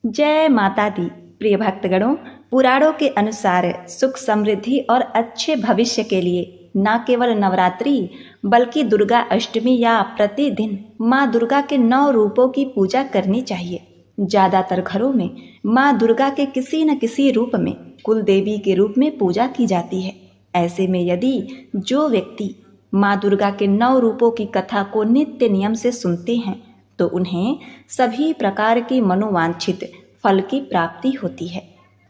जय माता दी। प्रिय भक्तगणों, पुराणों के अनुसार सुख समृद्धि और अच्छे भविष्य के लिए न केवल नवरात्रि बल्कि दुर्गा अष्टमी या प्रतिदिन माँ दुर्गा के 9 रूपों की पूजा करनी चाहिए। ज्यादातर घरों में माँ दुर्गा के किसी न किसी रूप में कुल देवी के रूप में पूजा की जाती है। ऐसे में यदि जो व्यक्ति माँ दुर्गा के 9 रूपों की कथा को नित्य नियम से सुनते हैं तो उन्हें सभी प्रकार की मनोवांछित फल की प्राप्ति होती है।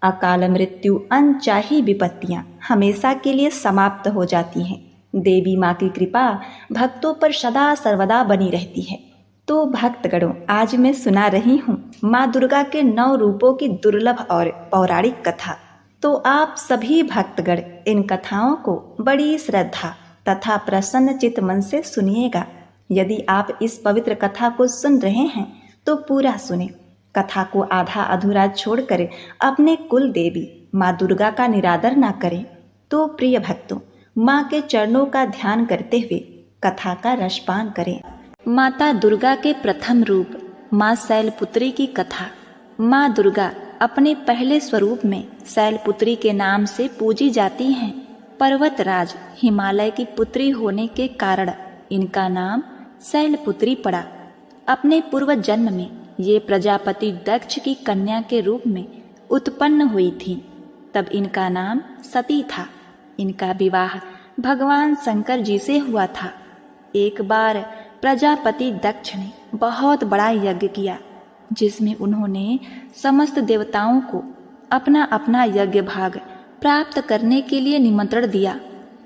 अकाल मृत्यु, अनचाही विपत्तियां हमेशा के लिए समाप्त हो जाती हैं। देवी माँ की कृपा भक्तों पर सदा सर्वदा बनी रहती है। तो भक्तगणों, आज मैं सुना रही हूँ माँ दुर्गा के 9 रूपों की दुर्लभ और पौराणिक कथा। तो आप सभी भक्तगण इन कथाओं को बड़ी श्रद्धा तथा प्रसन्न चित्त मन से सुनिएगा। यदि आप इस पवित्र कथा को सुन रहे हैं तो पूरा सुने। कथा को आधा अधूरा छोड़कर अपने कुल देवी माँ दुर्गा का निरादर ना करें। तो प्रिय भक्तों, माँ के चरणों का ध्यान करते हुए कथा का रसपान करें। माता दुर्गा के प्रथम रूप माँ शैलपुत्री की कथा। माँ दुर्गा अपने पहले स्वरूप में शैलपुत्री के नाम से पूजी जाती हैं। पर्वतराज हिमालय की पुत्री होने के कारण इनका नाम शैलपुत्री पड़ा। अपने पूर्व जन्म में ये प्रजापति दक्ष की कन्या के रूप में उत्पन्न हुई थी। तब इनका नाम सती था। इनका विवाह भगवान शंकर जी से हुआ था। एक बार प्रजापति दक्ष ने बहुत बड़ा यज्ञ किया जिसमें उन्होंने समस्त देवताओं को अपना अपना यज्ञ भाग प्राप्त करने के लिए निमंत्रण दिया,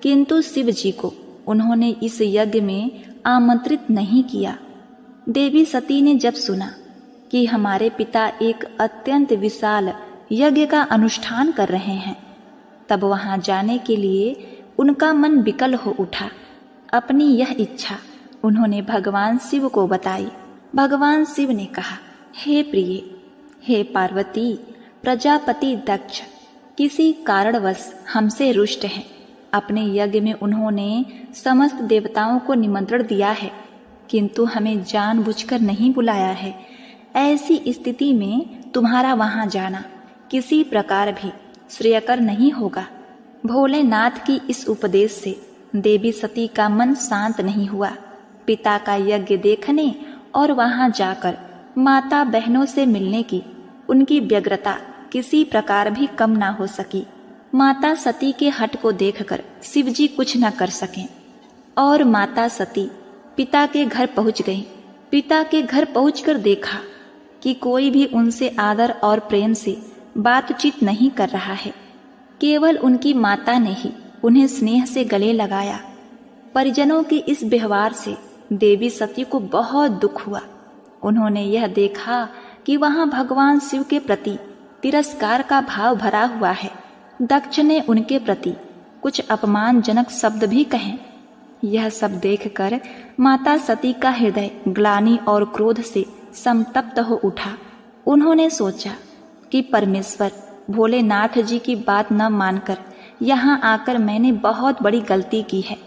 किंतु शिव जी को उन्होंने इस यज्ञ में आमंत्रित नहीं किया। देवी सती ने जब सुना कि हमारे पिता एक अत्यंत विशाल यज्ञ का अनुष्ठान कर रहे हैं, तब वहां जाने के लिए उनका मन विकल हो उठा। अपनी यह इच्छा उन्होंने भगवान शिव को बताई। भगवान शिव ने कहा, हे प्रिय, हे पार्वती, प्रजापति दक्ष किसी कारणवश हमसे रुष्ट हैं। अपने यज्ञ में उन्होंने समस्त देवताओं को निमंत्रण दिया है, किंतु हमें जानबूझकर नहीं बुलाया है। ऐसी स्थिति में तुम्हारा वहां जाना किसी प्रकार भी श्रेयकर नहीं होगा। भोलेनाथ की इस उपदेश से देवी सती का मन शांत नहीं हुआ। पिता का यज्ञ देखने और वहां जाकर माता बहनों से मिलने की उनकी व्यग्रता किसी प्रकार भी कम ना हो सकी। माता सती के हठ को देखकर शिवजी कुछ न कर सके और माता सती पिता के घर पहुंच गई। पिता के घर पहुंचकर देखा कि कोई भी उनसे आदर और प्रेम से बातचीत नहीं कर रहा है। केवल उनकी माता ने ही उन्हें स्नेह से गले लगाया। परिजनों के इस व्यवहार से देवी सती को बहुत दुख हुआ। उन्होंने यह देखा कि वहां भगवान शिव के प्रति तिरस्कार का भाव भरा हुआ है। दक्ष ने उनके प्रति कुछ अपमानजनक शब्द भी कहे। यह सब देखकर माता सती का हृदय ग्लानि और क्रोध से संतप्त हो उठा। उन्होंने सोचा कि परमेश्वर भोलेनाथ जी की बात न मानकर यहाँ आकर मैंने बहुत बड़ी गलती की है।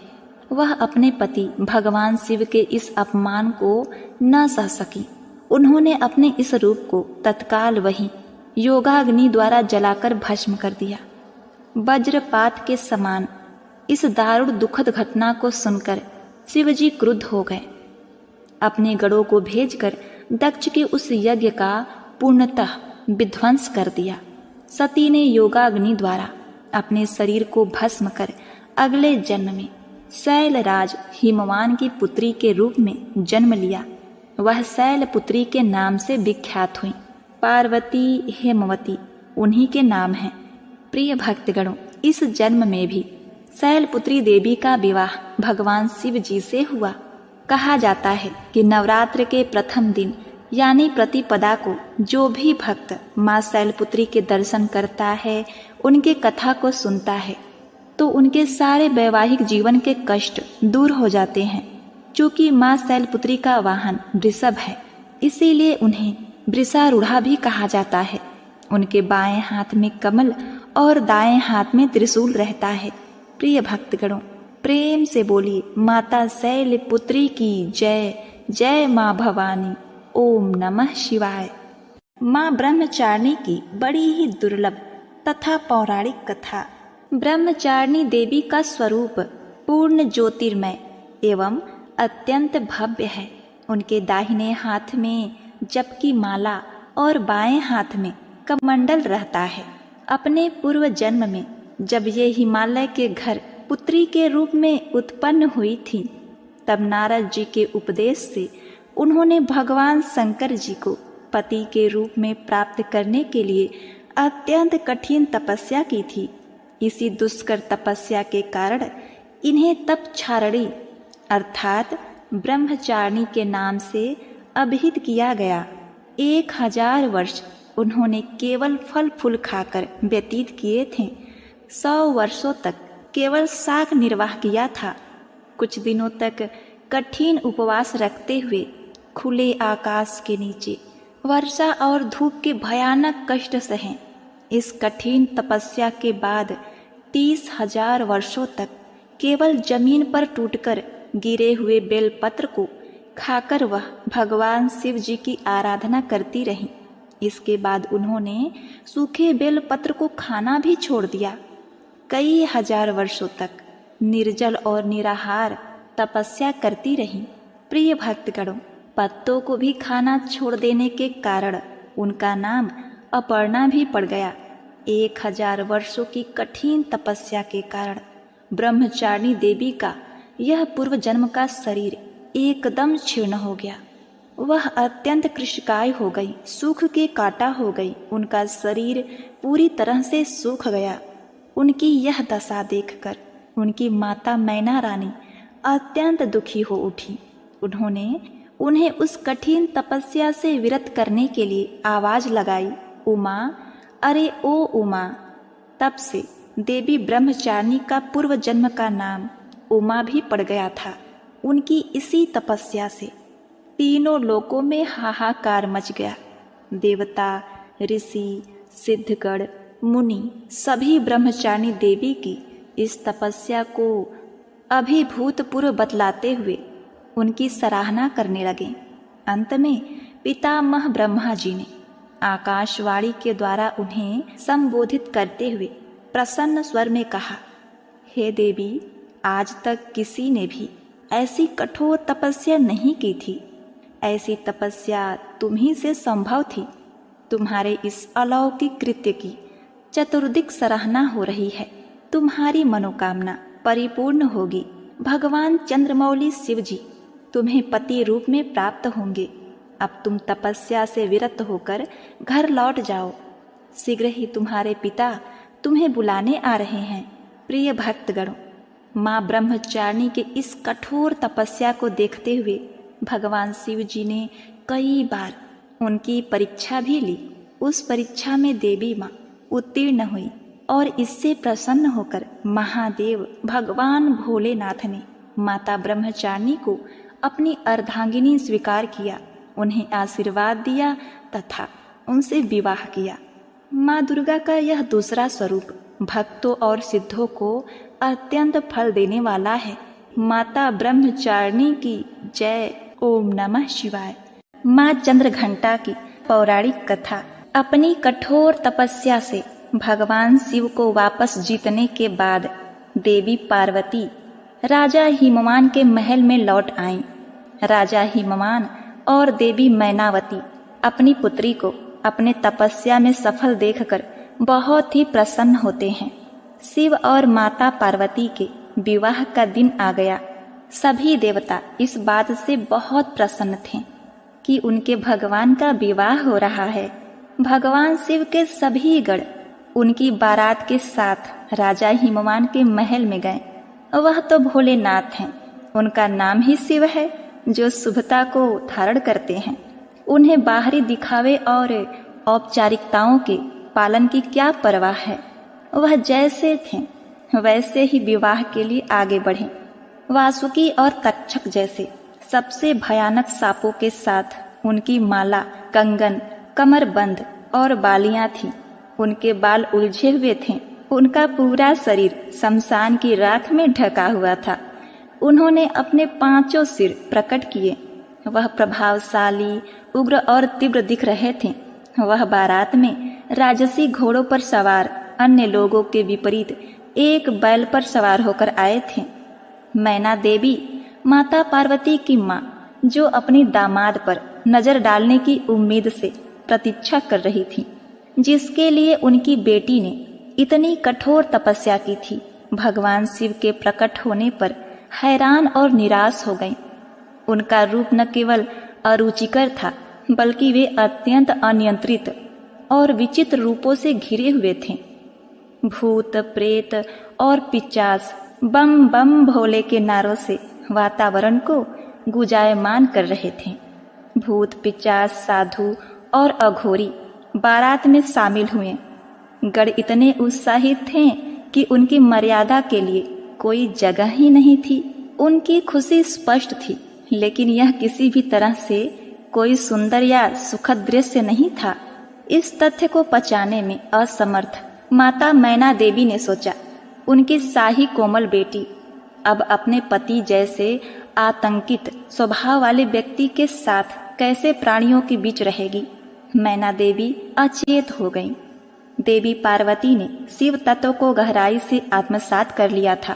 वह अपने पति भगवान शिव के इस अपमान को न सह सकी। उन्होंने अपने इस रूप को तत्काल वहीं योगाग्नि द्वारा जलाकर भस्म कर दिया। वज्रपात के समान इस दारुण दुखद घटना को सुनकर शिवजी क्रुद्ध हो गए। अपने गणों को भेजकर दक्ष के उस यज्ञ का पूर्णतः विध्वंस कर दिया। सती ने योगाग्नि द्वारा अपने शरीर को भस्म कर अगले जन्म में शैलराज हिमवान की पुत्री के रूप में जन्म लिया। वह शैलपुत्री के नाम से विख्यात हुई। पार्वती, हेमवती उन्हीं के नाम हैं। प्रिय भक्तगणों, इस जन्म में भी शैलपुत्री देवी का विवाह भगवान शिव जी से हुआ। कहा जाता है कि नवरात्र के प्रथम दिन यानी प्रतिपदा को जो भी भक्त माँ शैलपुत्री के दर्शन करता है, उनके कथा को सुनता है, तो उनके सारे वैवाहिक जीवन के कष्ट दूर हो जाते हैं। चूंकि माँ शैलपुत्री का वाहन वृषभ है, इसीलिए उन्हें वृषारूढ़ा भी कहा जाता है। उनके बाएं हाथ में कमल और दाएं हाथ में त्रिशूल रहता है। प्रिय भक्तगणों, प्रेम से बोलिए माता शैलपुत्री की जय। जय माँ भवानी। ओम नमः शिवाय। माँ ब्रह्मचारिणी की बड़ी ही दुर्लभ तथा पौराणिक कथा। ब्रह्मचारिणी देवी का स्वरूप पूर्ण ज्योतिर्मय एवं अत्यंत भव्य है। उनके दाहिने हाथ में जप की माला और बाएं हाथ में कमंडल रहता है। अपने पूर्व जन्म में जब ये हिमालय के घर पुत्री के रूप में उत्पन्न हुई थी, तब नारद जी के उपदेश से उन्होंने भगवान शंकर जी को पति के रूप में प्राप्त करने के लिए अत्यंत कठिन तपस्या की थी। इसी दुष्कर तपस्या के कारण इन्हें तपछारणी अर्थात ब्रह्मचारिणी के नाम से अभिहित किया गया। 1000 वर्ष उन्होंने केवल फल फूल खाकर व्यतीत किए थे। 100 वर्षों तक केवल शाक निर्वाह किया था। कुछ दिनों तक कठिन उपवास रखते हुए खुले आकाश के नीचे वर्षा और धूप के भयानक कष्ट सहे। इस कठिन तपस्या के बाद 30,000 वर्षों तक केवल जमीन पर टूटकर गिरे हुए बेलपत्र को खाकर वह भगवान शिव जी की आराधना करती रहीं। इसके बाद उन्होंने सूखे बेलपत्र को खाना भी छोड़ दिया। कई हजार वर्षों तक निर्जल और निराहार तपस्या करती रहीं। प्रिय भक्तगणों, पत्तों को भी खाना छोड़ देने के कारण उनका नाम अपर्णा भी पड़ गया। 1000 वर्षों की कठिन तपस्या के कारण ब्रह्मचारिणी देवी का यह पूर्व जन्म का शरीर एकदम क्षीण हो गया। वह अत्यंत कृशकाय हो गई, सूख के काटा हो गई। उनका शरीर पूरी तरह से सूख गया। उनकी यह दशा देखकर उनकी माता मैना रानी अत्यंत दुखी हो उठी। उन्होंने उन्हें उस कठिन तपस्या से विरत करने के लिए आवाज लगाई, उमा, अरे ओ उमा। तब से देवी ब्रह्मचारिणी का पूर्व जन्म का नाम उमा भी पड़ गया था। उनकी इसी तपस्या से तीनों लोकों में हाहाकार मच गया। देवता, ऋषि, सिद्धगण, मुनि सभी ब्रह्मचारिणी देवी की इस तपस्या को अभिभूतपूर्व बतलाते हुए उनकी सराहना करने लगे। अंत में पितामह ब्रह्मा जी ने आकाशवाणी के द्वारा उन्हें संबोधित करते हुए प्रसन्न स्वर में कहा, हे देवी, आज तक किसी ने भी ऐसी कठोर तपस्या नहीं की थी। ऐसी तपस्या तुम्ही से संभव थी। तुम्हारे इस अलौकिक कृत्य की चतुर्दिक सराहना हो रही है। तुम्हारी मनोकामना परिपूर्ण होगी। भगवान चंद्रमौली शिव जी तुम्हें पति रूप में प्राप्त होंगे। अब तुम तपस्या से विरत होकर घर लौट जाओ। शीघ्र ही तुम्हारे पिता तुम्हें बुलाने आ रहे हैं। प्रिय भक्तगणों, माँ ब्रह्मचारिणी के इस कठोर तपस्या को देखते हुए भगवान शिव जी ने कई बार उनकी परीक्षा भी ली। उस परीक्षा में देवी माँ उत्तीर्ण हुई और इससे प्रसन्न होकर महादेव भगवान भोलेनाथ ने माता ब्रह्मचारिणी को अपनी अर्धांगिनी स्वीकार किया, उन्हें आशीर्वाद दिया तथा उनसे विवाह किया। माँ दुर्गा का यह दूसरा स्वरूप भक्तों और सिद्धों को अत्यंत फल देने वाला है। माता ब्रह्मचारिणी की जय। ओम नमः शिवाय। माँ चंद्रघंटा की पौराणिक कथा। अपनी कठोर तपस्या से भगवान शिव को वापस जीतने के बाद देवी पार्वती राजा हिमवान के महल में लौट आईं। राजा हिमवान और देवी मैनावती अपनी पुत्री को अपने तपस्या में सफल देखकर बहुत ही प्रसन्न होते हैं। शिव और माता पार्वती के विवाह का दिन आ गया। सभी देवता इस बात से बहुत प्रसन्न थे कि उनके भगवान का विवाह हो रहा है। भगवान शिव के सभी गण उनकी बारात के साथ राजा हिमवान के महल में गए। वह तो भोलेनाथ हैं, उनका नाम ही शिव है, जो शुभता को धारण करते हैं। उन्हें बाहरी दिखावे और औपचारिकताओं के पालन की क्या परवाह है। वह जैसे थे वैसे ही विवाह के लिए आगे बढ़े। वासुकी और तक्षक जैसे सबसे भयानक सांपों के साथ उनकी माला, कंगन, कमरबंद और बालियां थीं। उनके बाल उलझे हुए थे। उनका पूरा शरीर शमशान की राख में ढका हुआ था। उन्होंने अपने 5 सिर प्रकट किए। वह प्रभावशाली, उग्र और तीव्र दिख रहे थे। वह बारात में राजसी घोड़ों पर सवार अन्य लोगों के विपरीत एक बैल पर सवार होकर आए थे। मैना देवी माता पार्वती की माँ, जो अपनी दामाद पर नजर डालने की उम्मीद से प्रतीक्षा कर रही थी, जिसके लिए उनकी बेटी ने इतनी कठोर तपस्या की थी, भगवान शिव के प्रकट होने पर हैरान और निराश हो गईं। उनका रूप न केवल अरुचिकर था, बल्कि वे अत्यंत अनियंत्रित और विचित्र रूपों से घिरे हुए थे। भूत, प्रेत और पिशाच बम बम भोले के नारों से वातावरण को गुंजायमान कर रहे थे। भूत, पिशाच, साधु और अघोरी बारात में शामिल हुए। गण इतने उत्साहित थे कि उनकी मर्यादा के लिए कोई जगह ही नहीं थी। उनकी खुशी स्पष्ट थी, लेकिन यह किसी भी तरह से कोई सुंदर या सुखद दृश्य नहीं था। इस तथ्य को पचाने में असमर्थ माता मैना देवी ने सोचा, उनकी शाही कोमल बेटी अब अपने पति जैसे आतंकित स्वभाव वाले व्यक्ति के साथ कैसे प्राणियों के बीच रहेगी। मैना देवी अचेत हो गईं। देवी पार्वती ने शिव तत्व को गहराई से आत्मसात कर लिया था,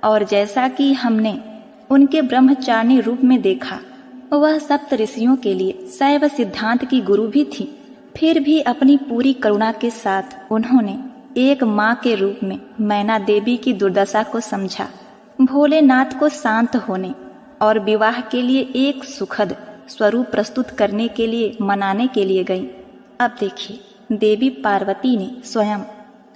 और जैसा कि हमने उनके ब्रह्मचारिणी रूप में देखा, वह सप्त ऋषियों के लिए शैव सिद्धांत की गुरु भी थी। फिर भी अपनी पूरी करुणा के साथ उन्होंने एक माँ के रूप में मैना देवी की दुर्दशा को समझा। भोलेनाथ को शांत होने और विवाह के लिए एक सुखद स्वरूप प्रस्तुत करने के लिए मनाने के लिए गई। अब देखिए, देवी पार्वती ने स्वयं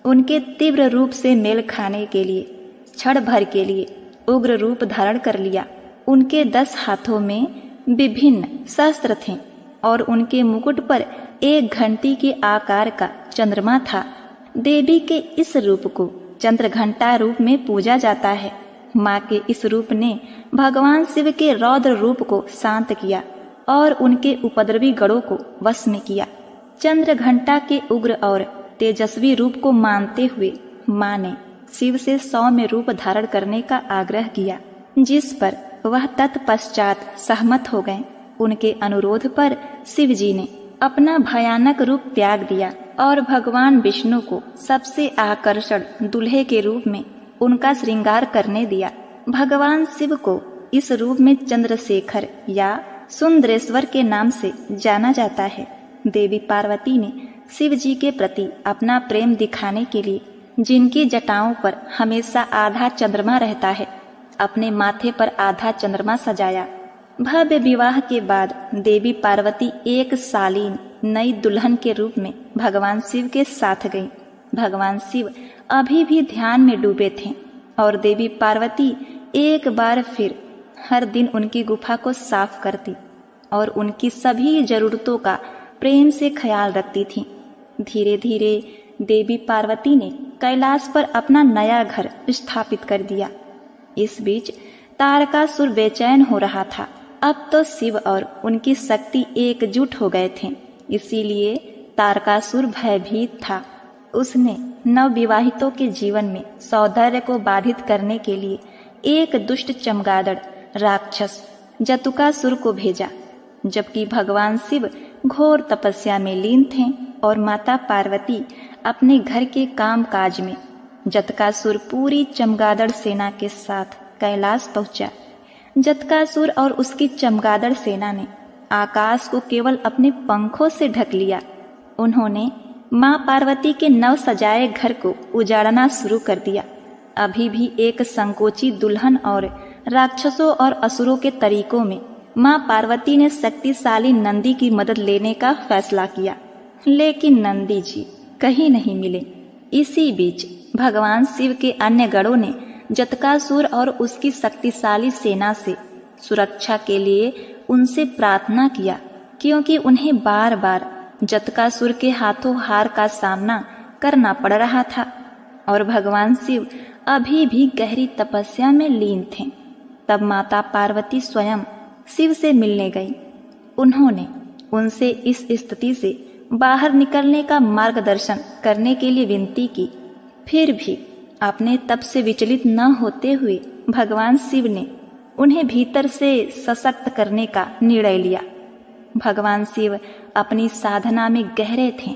उनके तीव्र रूप से मेल खाने के लिए क्षण भर के लिए उग्र रूप धारण कर लिया। उनके 10 हाथों में विभिन्न शस्त्र थे और उनके मुकुट पर एक घंटी के आकार का चंद्रमा था। देवी के इस रूप को चंद्रघंटा रूप में पूजा जाता है। माँ के इस रूप ने भगवान शिव के रौद्र रूप को शांत किया और उनके उपद्रवी गणों को वश में किया। चंद्रघंटा के उग्र और तेजस्वी रूप को मानते हुए माँ ने शिव से सौम्य रूप धारण करने का आग्रह किया, जिस पर वह तत्पश्चात सहमत हो गए। उनके अनुरोध पर शिव जी ने अपना भयानक रूप त्याग दिया और भगवान विष्णु को सबसे आकर्षण दूल्हे के रूप में उनका श्रृंगार करने दिया। भगवान शिव को इस रूप में चंद्रशेखर या सुंदरेश्वर के नाम से जाना जाता है। देवी पार्वती ने शिव जी के प्रति अपना प्रेम दिखाने के लिए, जिनकी जटाओं पर हमेशा आधा चंद्रमा रहता है, अपने माथे पर आधा चंद्रमा सजाया। भव्य विवाह के बाद देवी पार्वती एक शालीन नई दुल्हन के रूप में भगवान शिव के साथ गई। भगवान शिव अभी भी ध्यान में डूबे थे और देवी पार्वती एक बार फिर हर दिन उनकी गुफा को साफ करती और उनकी सभी जरूरतों का प्रेम से ख्याल रखती थी। धीरे धीरे देवी पार्वती ने कैलाश पर अपना नया घर स्थापित कर दिया। इस बीच तारकासुर बेचैन हो रहा था। अब तो शिव और उनकी शक्ति एकजुट हो गए थे, इसीलिए तारकासुर भयभीत था। उसने नवविवाहितों के जीवन में सौंदर्य को बाधित करने के लिए एक दुष्ट चमगादड़ राक्षस जतुकासुर को भेजा, जबकि भगवान शिव घोर तपस्या में लीन थे और माता पार्वती अपने घर के काम काज में। जतकासुर पूरी चमगादड़ सेना के साथ कैलाश पहुंचा। जतकासुर और उसकी चमगादड़ सेना ने आकाश को केवल अपने पंखों से ढक लिया। उन्होंने मां पार्वती के नव सजाए घर को उजाड़ना शुरू कर दिया। अभी भी एक संकोची दुल्हन और राक्षसों और असुरों के तरीकों में मां पार्वती ने शक्तिशाली नंदी की मदद लेने का फैसला किया, लेकिन नंदी जी कहीं नहीं मिले। इसी बीच भगवान शिव के अन्य गणों ने जतकासुर और उसकी शक्तिशाली सेना से सुरक्षा के लिए उनसे प्रार्थना किया, क्योंकि उन्हें बार बार जतकासुर के हाथों हार का सामना करना पड़ रहा था और भगवान शिव अभी भी गहरी तपस्या में लीन थे। तब माता पार्वती स्वयं शिव से मिलने गई। उन्होंने उनसे इस स्थिति से बाहर निकलने का मार्गदर्शन करने के लिए विनती की। फिर भी अपने तप से विचलित न होते हुए भगवान शिव ने उन्हें भीतर से सशक्त करने का निर्णय लिया। भगवान शिव अपनी साधना में गहरे थे।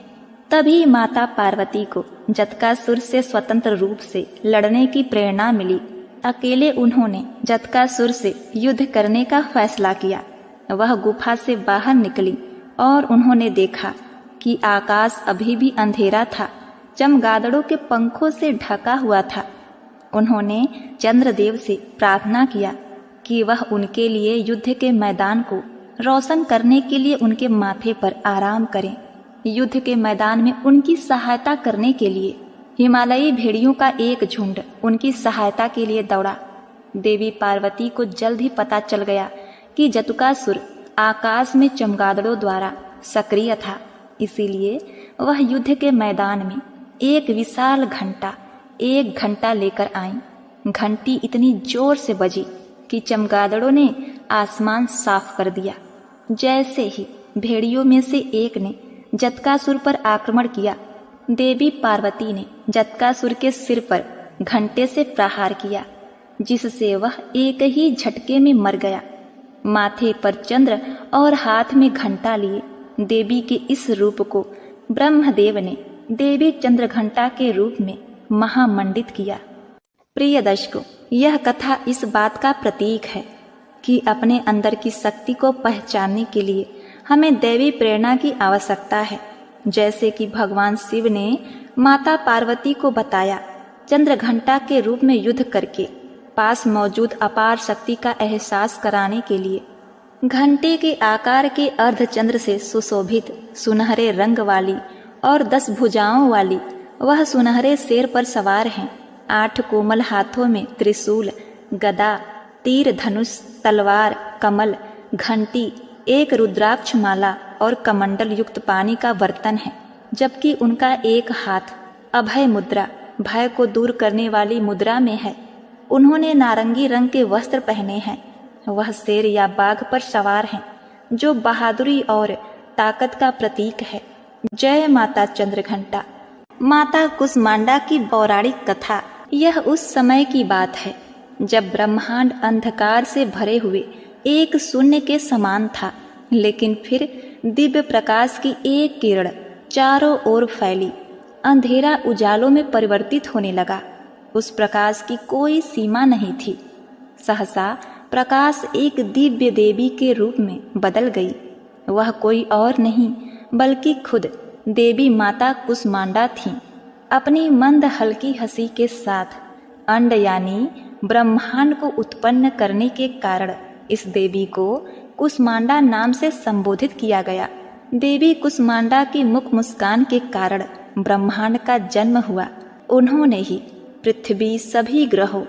तभी माता पार्वती को जटासुर से स्वतंत्र रूप से लड़ने की प्रेरणा मिली। अकेले उन्होंने जटासुर से युद्ध करने का फैसला किया। वह गुफा से बाहर निकली और उन्होंने देखा कि आकाश अभी भी अंधेरा था, चमगादड़ों के पंखों से ढका हुआ था। उन्होंने चंद्रदेव से प्रार्थना किया कि वह उनके लिए युद्ध के मैदान को रोशन करने के लिए उनके माथे पर आराम करें। युद्ध के मैदान में उनकी सहायता करने के लिए हिमालयी भेड़ियों का एक झुंड उनकी सहायता के लिए दौड़ा। देवी पार्वती को जल्द ही पता चल गया कि जटासुर आकाश में चमगादड़ों द्वारा सक्रिय था, इसीलिए वह युद्ध के मैदान में एक विशाल घंटा 1 घंटा लेकर आई। घंटी इतनी जोर से बजी कि चमगादड़ों ने आसमान साफ कर दिया। जैसे ही भेड़ियों में से एक ने जटासुर पर आक्रमण किया, देवी पार्वती ने जटासुर के सिर पर घंटे से प्रहार किया, जिससे वह एक ही झटके में मर गया। माथे पर चंद्र और हाथ में घंटा लिए देवी के इस रूप को ब्रह्मदेव ने देवी चंद्रघंटा के रूप में महामंडित किया। प्रिय दर्शकों, यह कथा इस बात का प्रतीक है कि अपने अंदर की शक्ति को पहचानने के लिए हमें दैवी प्रेरणा की आवश्यकता है। जैसे कि भगवान शिव ने माता पार्वती को बताया, चंद्रघंटा के रूप में युद्ध करके पास मौजूद अपार शक्ति का एहसास कराने के लिए घंटे के आकार के अर्धचंद्र से सुशोभित सुनहरे रंग वाली और 10 भुजाओं वाली वह सुनहरे शेर पर सवार हैं। 8 कोमल हाथों में त्रिशूल, गदा, तीर, धनुष, तलवार, कमल, घंटी, एक रुद्राक्ष माला और कमंडल युक्त पानी का बर्तन है, जबकि उनका एक हाथ अभय मुद्रा, भय को दूर करने वाली मुद्रा में है। उन्होंने नारंगी रंग के वस्त्र पहने हैं। वह शेर या बाघ पर सवार हैं, जो बहादुरी और ताकत का प्रतीक है। जय माता चंद्रघंटा। माता कुष्मांडा की पौराणिक कथा। यह उस समय की बात है जब ब्रह्मांड अंधकार से भरे हुए एक शून्य के समान था, लेकिन फिर दिव्य प्रकाश की एक किरण चारों ओर फैली। अंधेरा उजालों में परिवर्तित होने लगा। उस प्रकाश की कोई सीमा नहीं थी। सहसा प्रकाश एक दिव्य देवी के रूप में बदल गई। वह कोई और नहीं बल्कि खुद देवी माता कुष्मांडा थीं। अपनी मंद हल्की हंसी के साथ अंड यानी ब्रह्मांड को उत्पन्न करने के कारण इस देवी को कुष्मांडा नाम से संबोधित किया गया। देवी कुष्मांडा की मुख मुस्कान के कारण ब्रह्मांड का जन्म हुआ। उन्होंने ही पृथ्वी, सभी ग्रहों,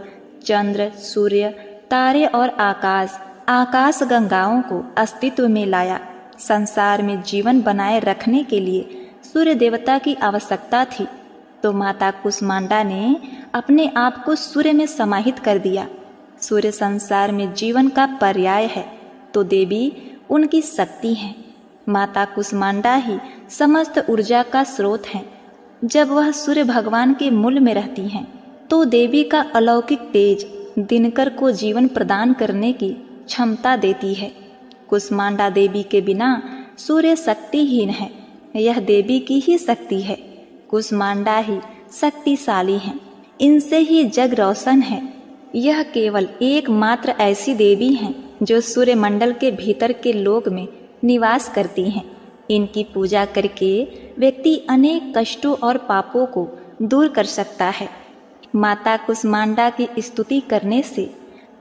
चंद्र, सूर्य, तारे और आकाश गंगाओं को अस्तित्व में लाया। संसार में जीवन बनाए रखने के लिए सूर्य देवता की आवश्यकता थी, तो माता कुष्मांडा ने अपने आप को सूर्य में समाहित कर दिया। सूर्य संसार में जीवन का पर्याय है, तो देवी उनकी शक्ति है। माता कुष्मांडा ही समस्त ऊर्जा का स्रोत है। जब वह सूर्य भगवान के मूल में रहती हैं, तो देवी का अलौकिक तेज दिनकर को जीवन प्रदान करने की क्षमता देती है। कुष्मांडा देवी के बिना सूर्य शक्तिहीन है। यह देवी की ही शक्ति है। कुष्मांडा ही शक्तिशाली हैं। इनसे ही जग रोशन है। यह केवल एकमात्र ऐसी देवी हैं जो सूर्य मंडल के भीतर के लोक में निवास करती हैं। इनकी पूजा करके व्यक्ति अनेक कष्टों और पापों को दूर कर सकता है। माता कुष्मांडा की स्तुति करने से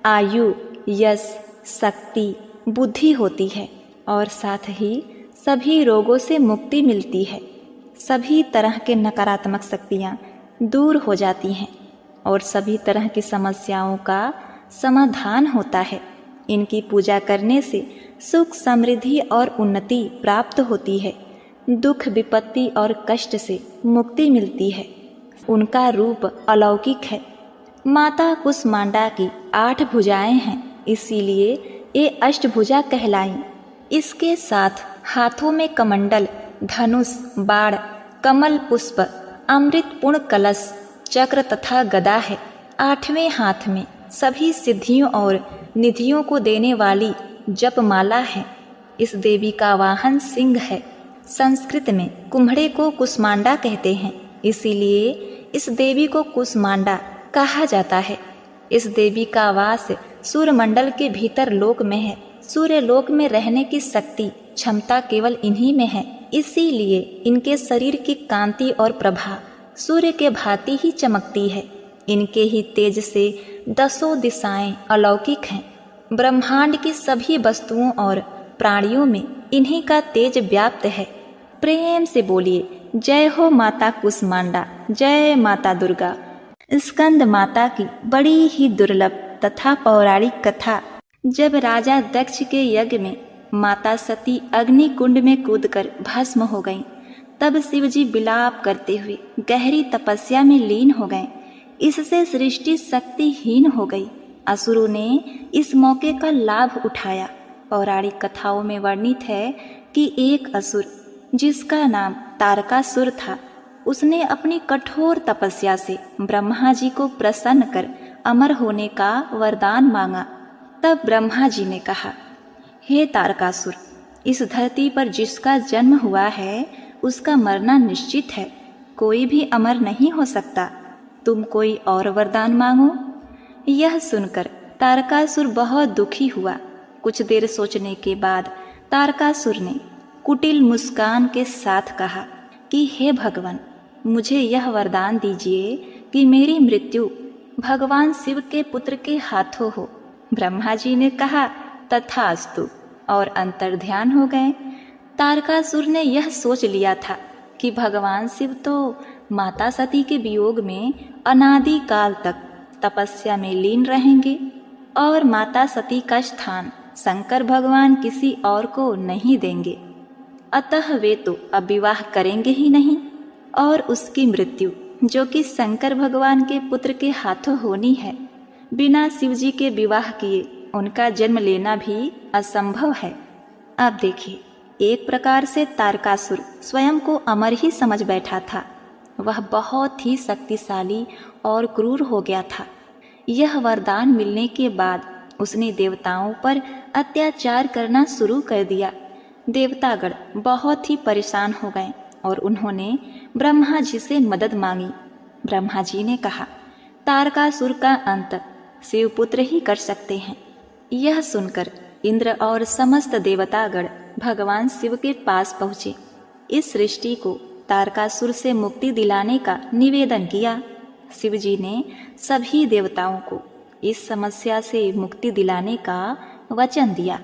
आयु, यश, शक्ति, बुद्धि होती है और साथ ही सभी रोगों से मुक्ति मिलती है। सभी तरह के नकारात्मक शक्तियाँ दूर हो जाती हैं और सभी तरह की समस्याओं का समाधान होता है। इनकी पूजा करने से सुख, समृद्धि और उन्नति प्राप्त होती है। दुख, विपत्ति और कष्ट से मुक्ति मिलती है। उनका रूप अलौकिक है। माता कुष्मांडा की 8 भुजाएं हैं, इसीलिए ये अष्टभुजा कहलाई। इसके साथ हाथों में कमंडल, धनुष, बाण, कमल पुष्प, अमृत पूर्ण कलश, चक्र तथा गदा है। 8वें हाथ में सभी सिद्धियों और निधियों को देने वाली जपमाला है। इस देवी का वाहन सिंह है। संस्कृत में कुम्हड़े को कुष्मांडा कहते हैं, इसीलिए इस देवी को कुष्मांडा कहा जाता है। इस देवी का वास सूर्यमंडल के भीतर लोक में है। सूर्य लोक में रहने की शक्ति क्षमता केवल इन्हीं में है, इसीलिए इनके शरीर की कांति और प्रभा सूर्य के भांति ही चमकती है। इनके ही तेज से 10 दिशाएं अलौकिक हैं। ब्रह्मांड की सभी वस्तुओं और प्राणियों में इन्हीं का तेज व्याप्त है। प्रेम से बोलिए, जय हो माता कुष्मांडा, जय माता दुर्गा। स्कंद माता की बड़ी ही दुर्लभ तथा पौराणिक कथा। जब राजा दक्ष के यज्ञ में माता सती अग्नि कुंड में कूदकर भस्म हो गईं, तब शिवजी विलाप करते हुए गहरी तपस्या में लीन हो गए। इससे सृष्टि शक्तिहीन हो गई। असुरों ने इस मौके का लाभ उठाया। पौराणिक कथाओं में वर्णित है कि एक असुर जिसका नाम तारकासुर था, उसने अपनी कठोर तपस्या से ब्रह्मा जी को प्रसन्न कर अमर होने का वरदान मांगा। तब ब्रह्मा जी ने कहा, हे तारकासुर, इस धरती पर जिसका जन्म हुआ है उसका मरना निश्चित है। कोई भी अमर नहीं हो सकता। तुम कोई और वरदान मांगो। यह सुनकर तारकासुर बहुत दुखी हुआ। कुछ देर सोचने के बाद तारकासुर ने कुटिल मुस्कान के साथ कहा कि हे भगवान, मुझे यह वरदान दीजिए कि मेरी मृत्यु भगवान शिव के पुत्र के हाथों हो। ब्रह्मा जी ने कहा, तथास्तु, और अंतर्ध्यान हो गए। तारकासुर ने यह सोच लिया था कि भगवान शिव तो माता सती के वियोग में अनादि काल तक तपस्या में लीन रहेंगे और माता सती का स्थान शंकर भगवान किसी और को नहीं देंगे। अतः वे तो अब विवाह करेंगे ही नहीं, और उसकी मृत्यु जो कि शंकर भगवान के पुत्र के हाथों होनी है, बिना शिवजी के विवाह किए उनका जन्म लेना भी असंभव है। अब देखिए, एक प्रकार से तारकासुर स्वयं को अमर ही समझ बैठा था। वह बहुत ही शक्तिशाली और क्रूर हो गया था। यह वरदान मिलने के बाद उसने देवताओं पर अत्याचार करना शुरू कर दिया। देवतागण बहुत ही परेशान हो गए और उन्होंने ब्रह्मा जी से मदद मांगी। ब्रह्मा जी ने कहा, तारकासुर का अंत शिवपुत्र ही कर सकते हैं। यह सुनकर इंद्र और समस्त देवतागण भगवान शिव के पास पहुँचे। इस सृष्टि को तारकासुर से मुक्ति दिलाने का निवेदन किया। शिवजी ने सभी देवताओं को इस समस्या से मुक्ति दिलाने का वचन दिया।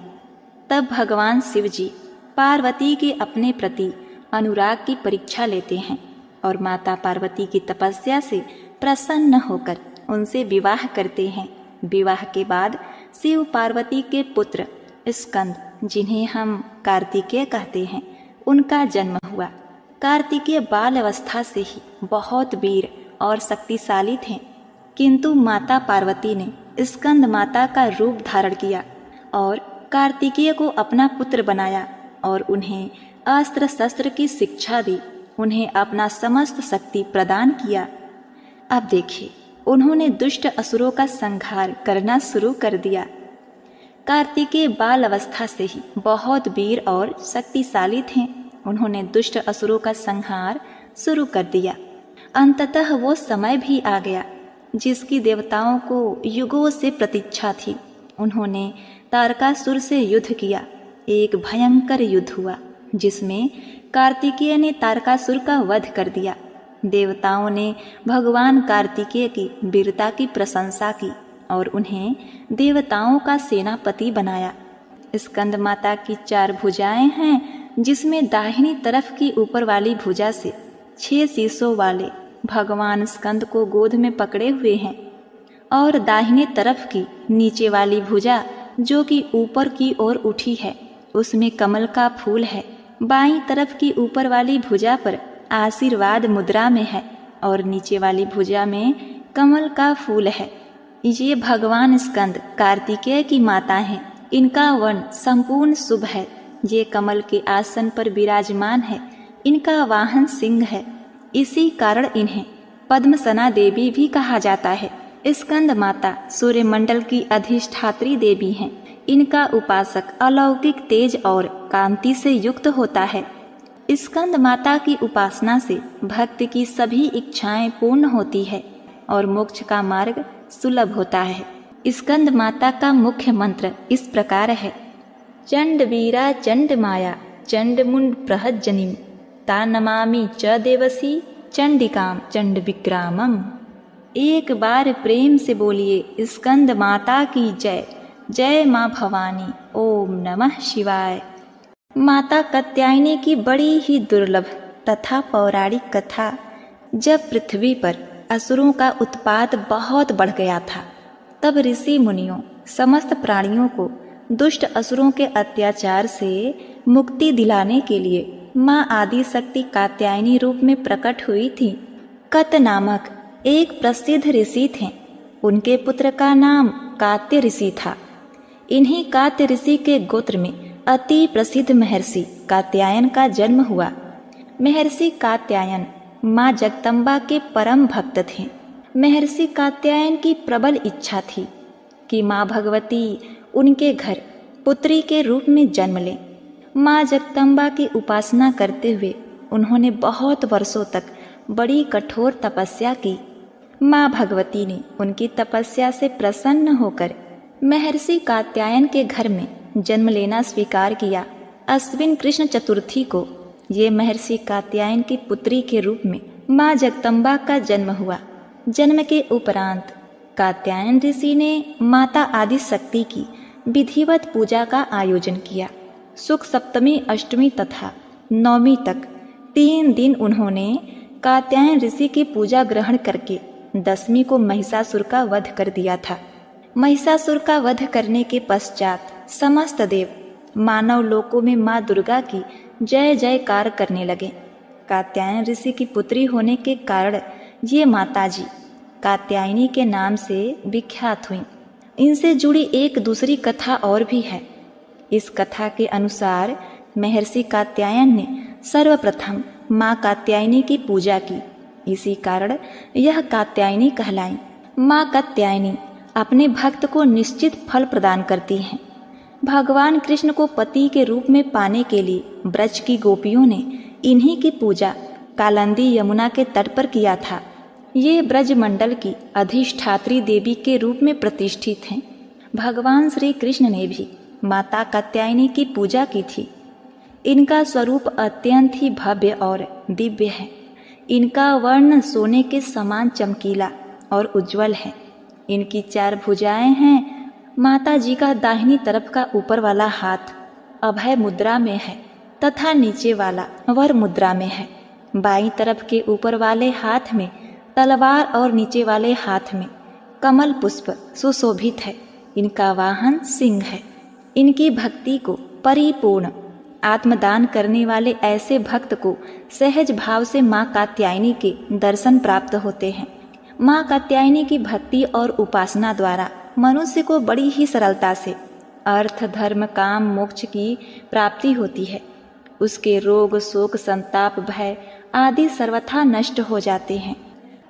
तब भगवान शिवजी पार्वती के अपने प्रति अनुराग की परीक्षा लेते हैं और माता पार्वती की तपस्या से प्रसन्न होकर उनसे विवाह करते हैं। विवाह के बाद शिव पार्वती के पुत्र स्कंद, जिन्हें हम कार्तिकेय कहते हैं, उनका जन्म हुआ। कार्तिकेय बाल अवस्था से ही बहुत वीर और शक्तिशाली थे, किंतु माता पार्वती ने स्कंद माता का रूप धारण किया और कार्तिकेय को अपना पुत्र बनाया और उन्हें अस्त्र शस्त्र की शिक्षा दी। उन्हें अपना समस्त शक्ति प्रदान किया। अब देखिए, उन्होंने दुष्ट असुरों का संहार करना शुरू कर दिया। कार्तिकेय बाल अवस्था से ही बहुत वीर और शक्तिशाली थे। उन्होंने दुष्ट असुरों का संहार शुरू कर दिया। अंततः वो समय भी आ गया जिसकी देवताओं को युगों से प्रतीक्षा थी। उन्होंने तारकासुर से युद्ध किया। एक भयंकर युद्ध हुआ जिसमें कार्तिकेय ने तारकासुर का वध कर दिया। देवताओं ने भगवान कार्तिकेय की वीरता की प्रशंसा की और उन्हें देवताओं का सेनापति बनाया। स्कंद माता की 4 भुजाएं हैं, जिसमें दाहिनी तरफ की ऊपर वाली भुजा से 6 शीशों वाले भगवान स्कंद को गोद में पकड़े हुए हैं और दाहिने तरफ की नीचे वाली भुजा जो कि ऊपर की ओर उठी है, उसमें कमल का फूल है। बाईं तरफ की ऊपर वाली भुजा पर आशीर्वाद मुद्रा में है और नीचे वाली भुजा में कमल का फूल है। ये भगवान स्कंद कार्तिकेय की माता हैं। इनका वर्ण संपूर्ण शुभ है। ये कमल के आसन पर विराजमान है। इनका वाहन सिंह है। इसी कारण इन्हें पद्मसना देवी भी कहा जाता है। स्कंद माता सूर्यमंडल की अधिष्ठात्री देवी हैं। इनका उपासक अलौकिक तेज और कांति से युक्त होता है। स्कंद माता की उपासना से भक्त की सभी इच्छाएं पूर्ण होती है और मोक्ष का मार्ग सुलभ होता है। स्कंद माता का मुख्य मंत्र इस प्रकार है: चंड वीरा चंड माया चंड मुंड प्रहज्जनीम ता नमामि च देवसी चंडिकाम चंड विक्रामम। एक बार प्रेम से बोलिए स्कंद माता की जय। जय माँ भवानी। ओम नमः शिवाय। माता कात्यायनी की बड़ी ही दुर्लभ तथा पौराणिक कथा। जब पृथ्वी पर असुरों का उत्पात बहुत बढ़ गया था, तब ऋषि मुनियों समस्त प्राणियों को दुष्ट असुरों के अत्याचार से मुक्ति दिलाने के लिए माँ आदि शक्ति कात्यायनी रूप में प्रकट हुई थी। कत नामक एक प्रसिद्ध ऋषि थे। उनके पुत्र का नाम कात्य ऋषि था। इन्हीं कात्य ऋषि के गोत्र में अति प्रसिद्ध महर्षि कात्यायन का जन्म हुआ। महर्षि कात्यायन माँ जगदम्बा के परम भक्त थे। महर्षि कात्यायन की प्रबल इच्छा थी कि माँ भगवती उनके घर पुत्री के रूप में जन्म लें। माँ जगदम्बा की उपासना करते हुए उन्होंने बहुत वर्षों तक बड़ी कठोर तपस्या की। माँ भगवती ने उनकी तपस्या से प्रसन्न होकर महर्षि कात्यायन के घर में जन्म लेना स्वीकार किया। अश्विन कृष्ण चतुर्थी को ये महर्षि कात्यायन की पुत्री के रूप में माँ जगदम्बा का जन्म हुआ। जन्म के उपरांत कात्यायन ऋषि ने माता आदि शक्ति की विधिवत पूजा का आयोजन किया। शुक्ल सप्तमी, अष्टमी तथा नवमी तक 3 दिन उन्होंने कात्यायन ऋषि की पूजा ग्रहण करके दशमी को महिषासुर का वध कर दिया था। महिषासुर का वध करने के पश्चात समस्त देव मानव लोकों में माँ दुर्गा की जय जयकार करने लगे। कात्यायन ऋषि की पुत्री होने के कारण ये माताजी कात्यायनी के नाम से विख्यात हुई। इनसे जुड़ी एक दूसरी कथा और भी है। इस कथा के अनुसार महर्षि कात्यायन ने सर्वप्रथम माँ कात्यायनी की पूजा की। इसी कारण यह कात्यायनी कहलाई। माँ कात्यायनी अपने भक्त को निश्चित फल प्रदान करती हैं। भगवान कृष्ण को पति के रूप में पाने के लिए ब्रज की गोपियों ने इन्हीं की पूजा कालिंदी यमुना के तट पर किया था। ये ब्रज मंडल की अधिष्ठात्री देवी के रूप में प्रतिष्ठित हैं। भगवान श्री कृष्ण ने भी माता कात्यायनी की पूजा की थी। इनका स्वरूप अत्यंत ही भव्य और दिव्य है। इनका वर्ण सोने के समान चमकीला और उज्जवल है। इनकी 4 भुजाएं हैं। माता जी का दाहिनी तरफ का ऊपर वाला हाथ अभय मुद्रा में है तथा नीचे वाला वर मुद्रा में है। बाईं तरफ के ऊपर वाले हाथ में तलवार और नीचे वाले हाथ में कमल पुष्प सुशोभित है। इनका वाहन सिंह है। इनकी भक्ति को परिपूर्ण आत्मदान करने वाले ऐसे भक्त को सहज भाव से माँ कात्यायनी के दर्शन प्राप्त होते हैं। माँ कात्यायनी की भक्ति और उपासना द्वारा मनुष्य को बड़ी ही सरलता से अर्थ, धर्म, काम, मोक्ष की प्राप्ति होती है। उसके रोग, शोक, संताप, भय आदि सर्वथा नष्ट हो जाते हैं।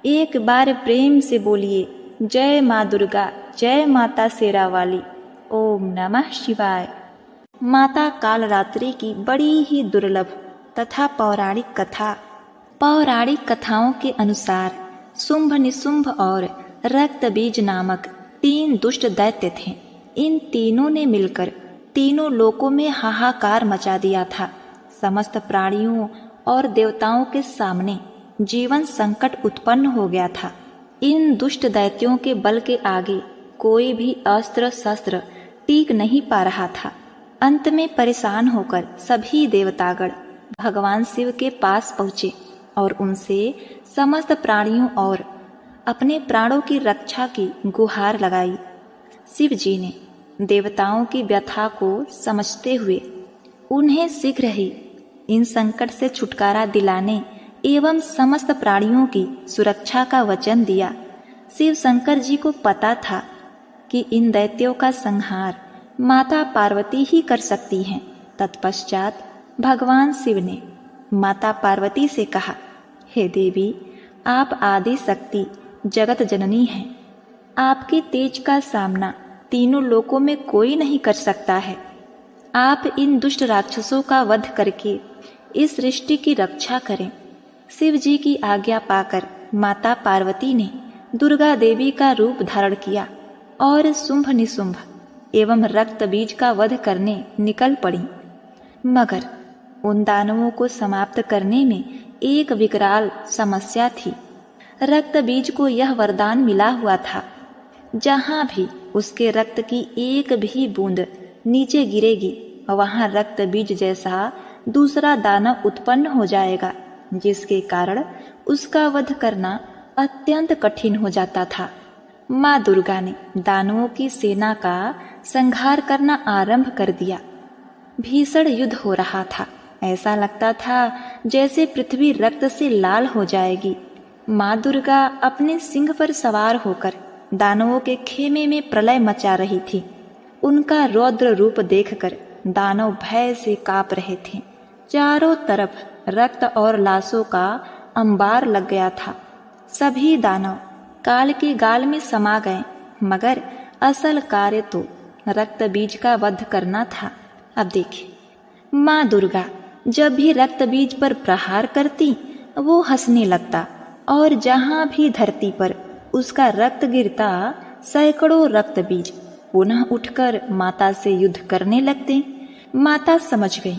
एक बार प्रेम से बोलिए जय माँ दुर्गा, जय माता शेरावाली। ओम नमः शिवाय। माता कालरात्रि की बड़ी ही दुर्लभ तथा पौराणिक कथा। पौराणिक कथाओं के अनुसार शुंभ, निशुंभ और रक्तबीज नामक 3 दुष्ट दैत्य थे। इन तीनों ने मिलकर तीनों लोकों में हाहाकार मचा दिया था। समस्त प्राणियों और देवताओं के सामने जीवन संकट उत्पन्न हो गया था। इन दुष्ट दैत्यों के बल के आगे कोई भी अस्त्र शस्त्र टीक नहीं पा रहा था। अंत में परेशान होकर सभी देवतागण भगवान शिव के पास पहुँचे और उनसे समस्त प्राणियों और अपने प्राणों की रक्षा की गुहार लगाई। शिव जी ने देवताओं की व्यथा को समझते हुए उन्हें शीघ्र ही इन संकट से छुटकारा दिलाने एवं समस्त प्राणियों की सुरक्षा का वचन दिया। शिव शंकर जी को पता था कि इन दैत्यों का संहार माता पार्वती ही कर सकती हैं। तत्पश्चात भगवान शिव ने माता पार्वती से कहा, हे देवी, आप आदि शक्ति जगत जननी हैं। आपके तेज का सामना तीनों लोकों में कोई नहीं कर सकता है। आप इन दुष्ट राक्षसों का वध करके इस सृष्टि की रक्षा करें। शिव जी की आज्ञा पाकर माता पार्वती ने दुर्गा देवी का रूप धारण किया और शुंभ निशुंभ एवं रक्त बीज का वध करने निकल पड़ी। मगर उन दानवों को समाप्त करने में एक विकराल समस्या थी। रक्त बीज को यह वरदान मिला हुआ था, जहां भी उसके रक्त की एक भी बूंद नीचे गिरेगी वहां रक्त बीज जैसा दूसरा दानव उत्पन्न हो जाएगा, जिसके कारण उसका वध करना अत्यंत कठिन हो जाता था। माँ दुर्गा ने दानवों की सेना का संहार करना आरंभ कर दिया। भीषण युद्ध हो रहा था। ऐसा लगता था जैसे पृथ्वी रक्त से लाल हो जाएगी। माँ दुर्गा अपने सिंह पर सवार होकर दानवों के खेमे में प्रलय मचा रही थी। उनका रौद्र रूप देखकर दानव भय से कांप रहे थे। चारों तरफ रक्त और लाशों का अंबार लग गया था। सभी दानव काल के गाल में समा गए, मगर असल कार्य तो रक्त बीज का वध करना था। अब देखिए, माँ दुर्गा जब भी रक्त बीज पर प्रहार करती वो हंसने लगता, और जहां भी धरती पर उसका रक्त गिरता सैकड़ों रक्त बीज पुनः उठकर माता से युद्ध करने लगते। माता समझ गई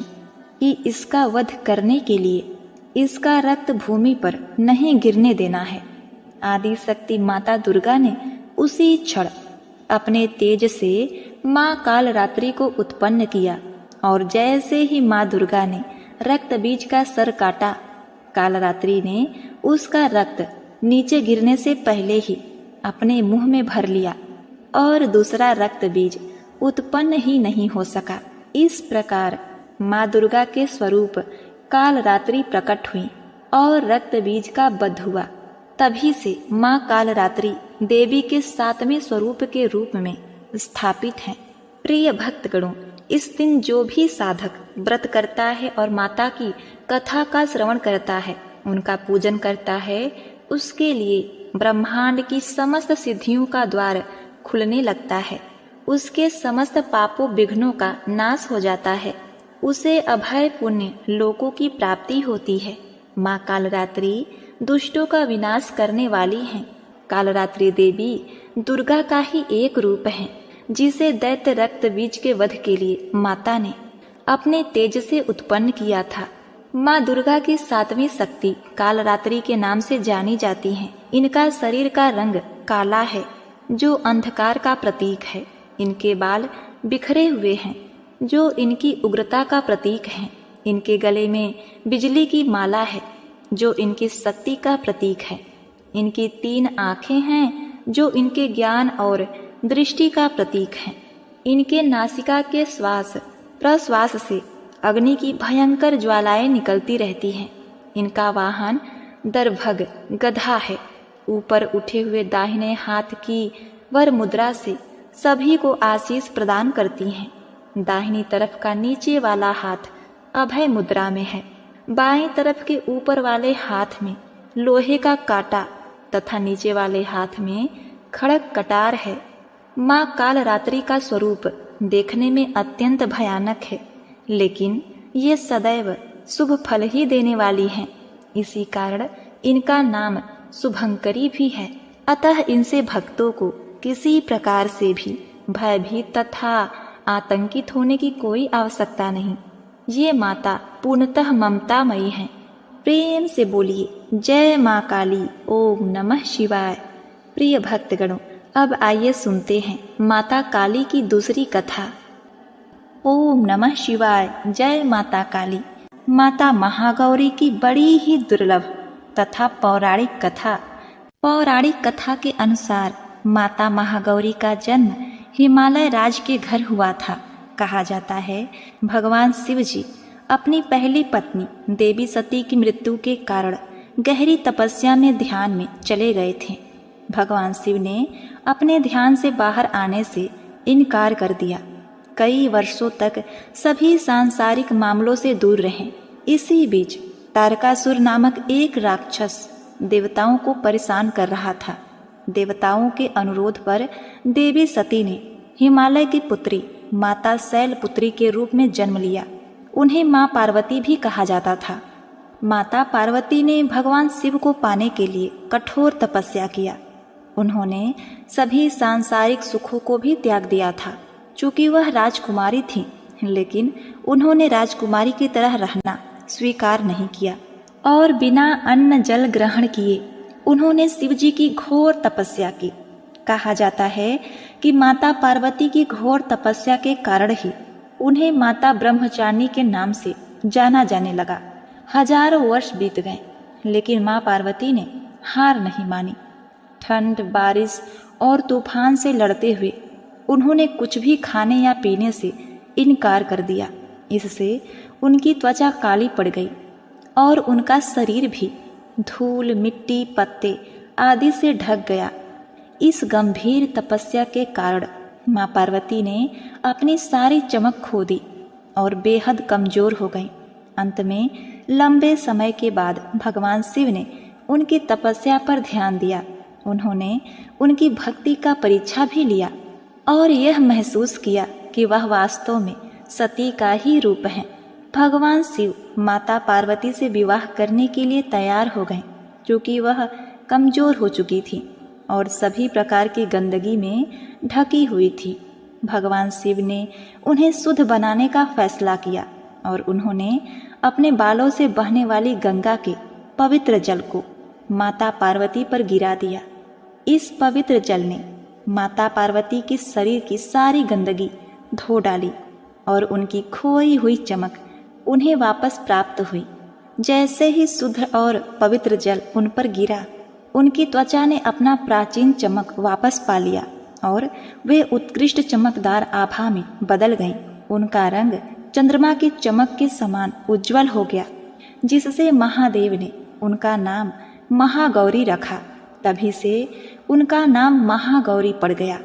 कि इसका वध करने के लिए इसका रक्त भूमि पर नहीं गिरने देना है। आदि शक्ति माता दुर्गा ने उसी क्षण अपने तेज से माँ कालरात्रि को उत्पन्न किया, और जैसे ही माँ दुर्गा ने रक्त बीज का सर काटा, कालरात्रि ने उसका रक्त नीचे गिरने से पहले ही अपने मुंह में भर लिया और दूसरा रक्त बीज उत्पन्न ही नहीं हो सका। इस प्रकार माँ दुर्गा के स्वरूप कालरात्रि प्रकट हुई और रक्त बीज का वध हुआ। तभी से माँ कालरात्रि देवी के 7वें स्वरूप के रूप में स्थापित हैं। प्रिय भक्तगणों, इस दिन जो भी साधक व्रत करता है और माता की कथा का श्रवण करता है, उनका पूजन करता है, उसके लिए ब्रह्मांड की समस्त सिद्धियों का द्वार खुलने लगता है। उसके समस्त पापों विघ्नों का नाश हो जाता है। उसे अभय पुण्य लोकों की प्राप्ति होती है। माँ कालरात्रि दुष्टों का विनाश करने वाली हैं। कालरात्रि देवी दुर्गा का ही एक रूप है, जिसे दैत्य रक्त बीज के वध के लिए माता ने अपने तेज से उत्पन्न किया था। माँ दुर्गा की 7वीं शक्ति कालरात्रि के नाम से जानी जाती हैं। इनका शरीर का रंग काला है, जो अंधकार का प्रतीक है। इनके बाल बिखरे हुए हैं, जो इनकी उग्रता का प्रतीक है। इनके गले में बिजली की माला है, जो इनकी शक्ति का प्रतीक है। इनकी 3 आंखें हैं, जो इनके ज्ञान और दृष्टि का प्रतीक है। इनके नासिका के श्वास प्रश्वास से अग्नि की भयंकर ज्वालाएं निकलती रहती हैं। इनका वाहन दर्भग गधा है। ऊपर उठे हुए दाहिने हाथ की वर मुद्रा से सभी को आशीष प्रदान करती हैं। दाहिनी तरफ का नीचे वाला हाथ अभय मुद्रा में है। बाएं तरफ के ऊपर वाले हाथ में लोहे का कांटा तथा नीचे वाले हाथ में खड़ग कटार है। माँ कालरात्रि का स्वरूप देखने में अत्यंत भयानक है, लेकिन ये सदैव शुभ फल ही देने वाली हैं। इसी कारण इनका नाम शुभंकरी भी है। अतः इनसे भक्तों को किसी प्रकार से भी भयभीत तथा आतंकित होने की कोई आवश्यकता नहीं। ये माता पूर्णतः ममतामयी हैं। प्रेम से बोलिए जय माँ काली, ओम नमः शिवाय। प्रिय भक्तगणों, अब आइए सुनते हैं माता काली की दूसरी कथा। ओम नमः शिवाय। जय माता काली। माता महागौरी की बड़ी ही दुर्लभ तथा पौराणिक कथा। पौराणिक कथा के अनुसार माता महागौरी का जन्म हिमालय राज के घर हुआ था। कहा जाता है भगवान शिव जी अपनी पहली पत्नी देवी सती की मृत्यु के कारण गहरी तपस्या में ध्यान में चले गए थे। भगवान शिव ने अपने ध्यान से बाहर आने से इनकार कर दिया। कई वर्षों तक सभी सांसारिक मामलों से दूर रहे। इसी बीच तारकासुर नामक एक राक्षस देवताओं को परेशान कर रहा था। देवताओं के अनुरोध पर देवी सती ने हिमालय की पुत्री माता शैलपुत्री के रूप में जन्म लिया। उन्हें माँ पार्वती भी कहा जाता था। माता पार्वती ने भगवान शिव को पाने के लिए कठोर तपस्या किया। उन्होंने सभी सांसारिक सुखों को भी त्याग दिया था। चूँकि वह राजकुमारी थी, लेकिन उन्होंने राजकुमारी की तरह रहना स्वीकार नहीं किया और बिना अन्न जल ग्रहण किए उन्होंने शिवजी की घोर तपस्या की। कहा जाता है कि माता पार्वती की घोर तपस्या के कारण ही उन्हें माता ब्रह्मचारिणी के नाम से जाना जाने लगा। हजारों वर्ष बीत गए, लेकिन माँ पार्वती ने हार नहीं मानी। ठंड, बारिश और तूफान से लड़ते हुए उन्होंने कुछ भी खाने या पीने से इनकार कर दिया। इससे उनकी त्वचा काली पड़ गई और उनका शरीर भी धूल, मिट्टी, पत्ते आदि से ढक गया। इस गंभीर तपस्या के कारण माँ पार्वती ने अपनी सारी चमक खो दी और बेहद कमजोर हो गई। अंत में लंबे समय के बाद भगवान शिव ने उनकी तपस्या पर ध्यान दिया। उन्होंने उनकी भक्ति का परीक्षा भी लिया और यह महसूस किया कि वह वास्तव में सती का ही रूप है। भगवान शिव माता पार्वती से विवाह करने के लिए तैयार हो गए, क्योंकि वह कमजोर हो चुकी थी और सभी प्रकार की गंदगी में ढकी हुई थी। भगवान शिव ने उन्हें शुद्ध बनाने का फैसला किया और उन्होंने अपने बालों से बहने वाली गंगा के पवित्र जल को माता पार्वती पर गिरा दिया। इस पवित्र जल ने माता पार्वती के शरीर की सारी गंदगी धो डाली और उनकी खोई हुई चमक उन्हें वापस प्राप्त हुई। जैसे ही शुद्ध और पवित्र जल उन पर गिरा, उनकी त्वचा ने अपना प्राचीन चमक वापस पा लिया और वे उत्कृष्ट चमकदार आभा में बदल गईं। उनका रंग चंद्रमा की चमक के समान उज्जवल हो गया, जिससे महादेव ने उनका नाम महागौरी रखा। तभी से उनका नाम महागौरी पड़ गया।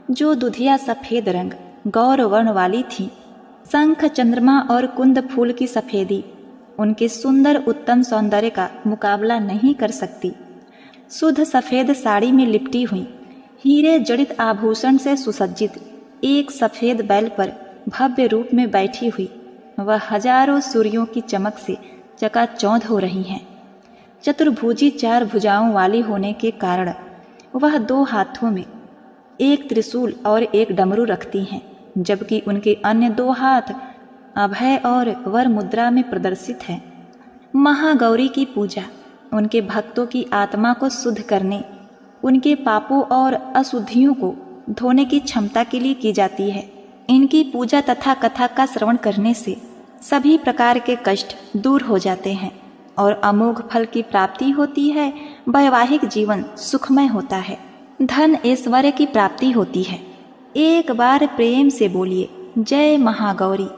जो दुधिया सफेद रंग गौर वर्ण वाली थी, शंख, चंद्रमा और कुंद फूल की सफेदी उनके सुंदर उत्तम सौंदर्य का मुकाबला नहीं कर सकती। शुद्ध सफेद साड़ी में लिपटी हुई, हीरे जड़ित आभूषण से सुसज्जित एक सफेद बैल पर भव्य रूप में बैठी हुई वह हजारों सूर्यों की चमक से चकाचौंध हो रही हैं। चतुर्भुजी 4 भुजाओं वाली होने के कारण वह 2 हाथों में एक त्रिशूल और एक डमरू रखती हैं, जबकि उनके अन्य 2 हाथ अभय और वर मुद्रा में प्रदर्शित हैं। महागौरी की पूजा उनके भक्तों की आत्मा को शुद्ध करने, उनके पापों और अशुद्धियों को धोने की क्षमता के लिए की जाती है। इनकी पूजा तथा कथा का श्रवण करने से सभी प्रकार के कष्ट दूर हो जाते हैं और अमोघ फल की प्राप्ति होती है। वैवाहिक जीवन सुखमय होता है, धन ऐश्वर्य की प्राप्ति होती है। एक बार प्रेम से बोलिए, जय महागौरी,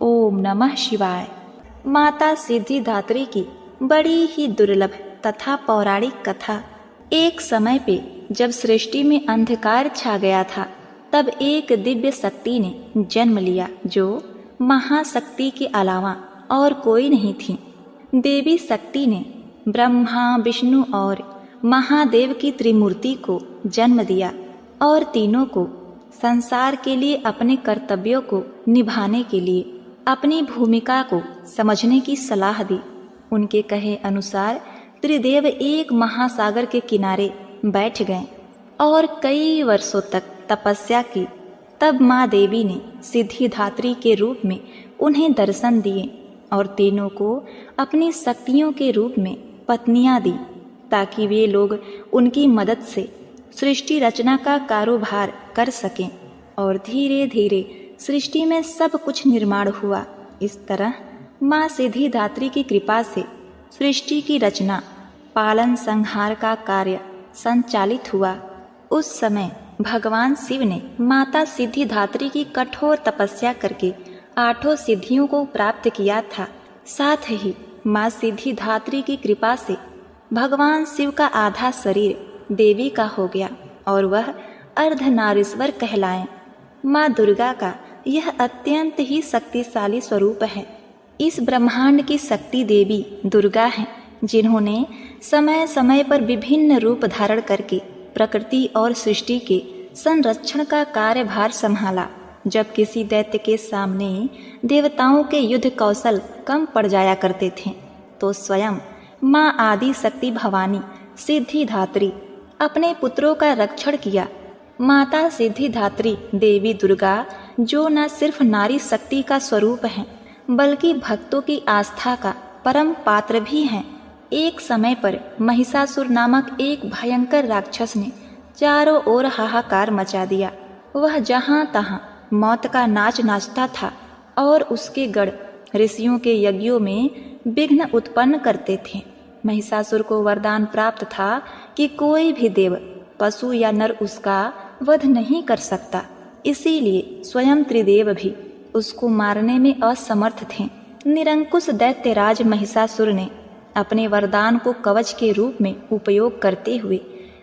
ओम नमः शिवाय। माता सिद्धिदात्री की बड़ी ही दुर्लभ तथा पौराणिक कथा। एक समय पे जब सृष्टि में अंधकार छा गया था, तब एक दिव्य शक्ति ने जन्म लिया, जो महाशक्ति के अलावा और कोई नहीं थी। देवी शक्ति ने ब्रह्मा, विष्णु और महादेव की त्रिमूर्ति को जन्म दिया और तीनों को संसार के लिए अपने कर्तव्यों को निभाने के लिए अपनी भूमिका को समझने की सलाह दी। उनके कहे अनुसार त्रिदेव एक महासागर के किनारे बैठ गए और कई वर्षों तक तपस्या की। तब माँ देवी ने सिद्धिदात्री के रूप में उन्हें दर्शन दिए और तीनों को अपनी शक्तियों के रूप में पत्नियां दी, ताकि वे लोग उनकी मदद से सृष्टि रचना का कारोबार कर सकें। और धीरे धीरे सृष्टि में सब कुछ निर्माण हुआ। इस तरह माँ सिद्धिदात्री की कृपा से सृष्टि की रचना, पालन, संहार का कार्य संचालित हुआ। उस समय भगवान शिव ने माता सिद्धिदात्री की कठोर तपस्या करके 8 सिद्धियों को प्राप्त किया था। साथ ही माँ सिद्धिदात्री की कृपा से भगवान शिव का आधा शरीर देवी का हो गया और वह अर्धनारीश्वर कहलाए। माँ दुर्गा का यह अत्यंत ही शक्तिशाली स्वरूप है। इस ब्रह्मांड की शक्ति देवी दुर्गा हैं, जिन्होंने समय समय पर विभिन्न रूप धारण करके प्रकृति और सृष्टि के संरक्षण का कार्यभार संभाला। जब किसी दैत्य के सामने देवताओं के युद्ध कौशल कम पड़ जाया करते थे तो स्वयं माँ आदि शक्ति भवानी सिद्धिदात्री अपने पुत्रों का रक्षण किया। माता सिद्धिदात्री देवी दुर्गा जो न सिर्फ नारी शक्ति का स्वरूप है बल्कि भक्तों की आस्था का परम पात्र भी हैं। एक समय पर महिषासुर नामक एक भयंकर राक्षस ने चारों ओर हाहाकार मचा दिया। वह जहाँ तहाँ मौत का नाच नाचता था और उसके गढ़ ऋषियों के यज्ञों में विघ्न उत्पन्न करते थे। महिषासुर को वरदान प्राप्त था कि कोई भी देव, पशु या नर उसका वध नहीं कर सकता। इसीलिए स्वयं त्रिदेव भी उसको मारने में असमर्थ थे। निरंकुश दैत्यराज महिषासुर ने अपने वरदान को कवच के रूप में उपयोग करते हुए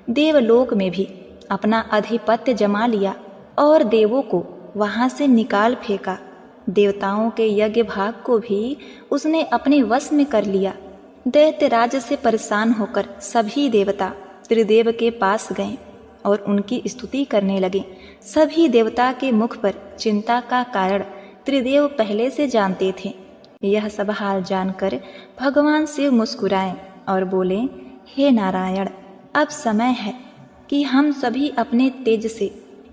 देवलोक में भी अपना आधिपत्य जमा लिया और देवों को वहां से निकाल फेंका। देवताओं के यज्ञ भाग को भी उसने अपने वश में कर लिया। दैत्यराज से परेशान होकर सभी देवता त्रिदेव के पास गए और उनकी स्तुति करने लगे। सभी देवता के मुख पर चिंता का कारण त्रिदेव पहले से जानते थे। यह सब हाल जानकर भगवान शिव मुस्कुराए और बोले, हे नारायण, अब समय है कि हम सभी अपने तेज से